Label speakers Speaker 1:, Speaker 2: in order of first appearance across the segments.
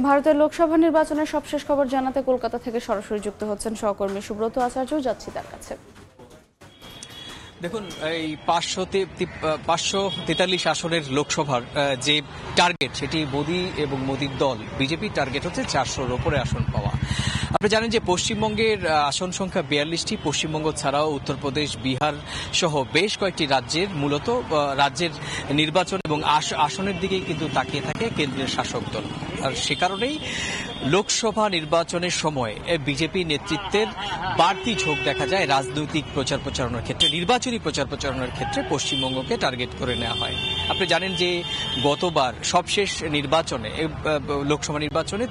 Speaker 1: ভারতের লোকসভা নির্বাচনের সবশেষ খবর জানাতে কলকাতা থেকে সরাসরি যুক্ত হচ্ছেন সহকর্মী সুব্রত আচার্য। যাচ্ছি তার কাছে।
Speaker 2: দেখুন, এই 543 আসনের লোকসভার যে টার্গেট, সেটি মোদী এবং মোদীর দল বিজেপির টার্গেট হচ্ছে 400-র ওপরে আসন পাওয়া। আপনি জানেন যে পশ্চিমবঙ্গের আসন সংখ্যা 42টি। পশ্চিমবঙ্গ ছাড়াও উত্তরপ্রদেশ, বিহার সহ বেশ কয়েকটি রাজ্যের মূলত রাজ্যের নির্বাচন এবং আসনের দিকেই কিন্তু তাকিয়ে থাকে কেন্দ্রের শাসক দল। আর সে কারণেই লোকসভা নির্বাচনের সময় বিজেপি নেতৃত্বের বাড়তি ঝোঁক দেখা যায় রাজনৈতিক প্রচার প্রচারণার ক্ষেত্রে, নির্বাচনী প্রচার প্রচারণার ক্ষেত্রে পশ্চিমবঙ্গকে টার্গেট করে নেওয়া হয়। আপনি জানেন যে গতবার সবশেষ নির্বাচনে, লোকসভা নির্বাচনে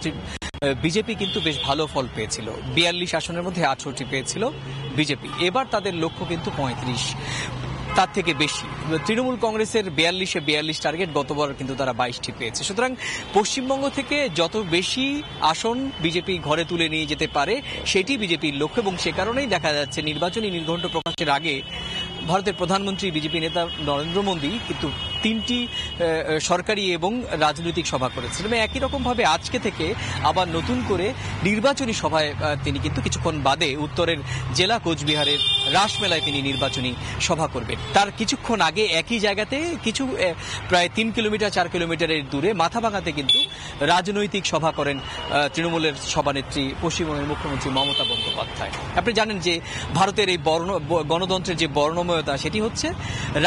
Speaker 2: বিজেপি কিন্তু বেশ ভালো ফল পেয়েছিল। 42 আসনের মধ্যে 18টি পেয়েছিল বিজেপি। এবার তাদের লক্ষ্য কিন্তু 35, তার থেকে বেশি। তৃণমূল কংগ্রেসের 42 টার্গেট, গতবার কিন্তু তারা 22টি পেয়েছে। সুতরাং পশ্চিমবঙ্গ থেকে যত বেশি আসন বিজেপি ঘরে তুলে নিয়ে যেতে পারে সেটি বিজেপির লক্ষ্য, এবং সে কারণেই দেখা যাচ্ছে নির্বাচনী নির্ঘণ্ট প্রকাশের আগে ভারতের প্রধানমন্ত্রী বিজেপি নেতা নরেন্দ্র মোদী কিন্তু 3টি সরকারি এবং রাজনৈতিক সভা করেছেন। এবং একই রকমভাবে আজকে থেকে আবার নতুন করে নির্বাচনী সভায় তিনি কিন্তু কিছুক্ষণ বাদে উত্তরের জেলা কোচবিহারের রাসমেলায় তিনি নির্বাচনী সভা করবেন। তার কিছুক্ষণ আগে একই জায়গাতে কিছু প্রায় 3 কিলোমিটার 4 কিলোমিটারের দূরে মাথাভাঙাতে কিন্তু রাজনৈতিক সভা করেন তৃণমূলের সভানেত্রী পশ্চিমবঙ্গের মুখ্যমন্ত্রী মমতা বন্দ্যোপাধ্যায়। আপনি জানেন যে ভারতের এই গণতন্ত্রের যে বর্ণময়তা, সেটি হচ্ছে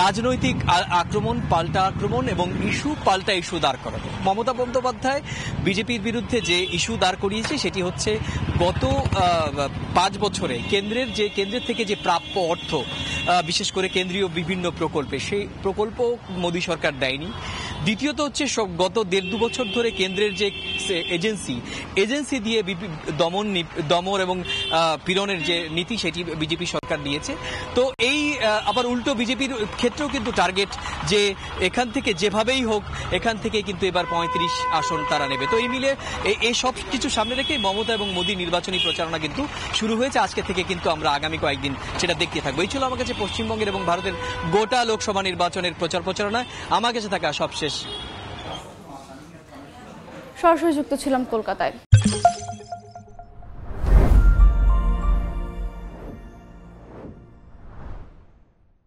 Speaker 2: রাজনৈতিক আক্রমণ, পাল্টা আক্রমণ এবং ইস্যু পাল্টা ইস্যু দাঁড় করানো। মমতা বন্দ্যোপাধ্যায় বিজেপির বিরুদ্ধে যে ইস্যু দাঁড় করিয়েছে সেটি হচ্ছে গত 5 বছরে কেন্দ্রের থেকে যে প্রাপ্য অর্থ, বিশেষ করে কেন্দ্রীয় বিভিন্ন প্রকল্পে, সেই প্রকল্প মোদী সরকার দেয়নি। দ্বিতীয়ত হচ্ছে গত 1.5-2 বছর ধরে কেন্দ্রের যে এজেন্সি দিয়ে দমন এবং পীড়নের যে নীতি, সেটি বিজেপি সরকার দিয়েছে। তো এই আবার উল্টো বিজেপির ক্ষেত্রেও কিন্তু টার্গেট যে এখান থেকে যেভাবেই হোক এখান থেকে কিন্তু এবার 35 আসন তারা নেবে। তো এই মিলে এই সব কিছু সামনে রেখে মমতা এবং মোদী নির্বাচনী প্রচারণা কিন্তু শুরু হয়েছে। আজকে থেকে কিন্তু আমরা আগামী কয়েকদিন সেটা দেখতে থাকবো। এই ছিল আমার কাছে পশ্চিমবঙ্গের এবং ভারতের গোটা লোকসভা নির্বাচনের প্রচার প্রচারণা। আমার কাছে থাকা সবশেষ।
Speaker 1: সরাসরি যুক্ত ছিলাম কলকাতায়।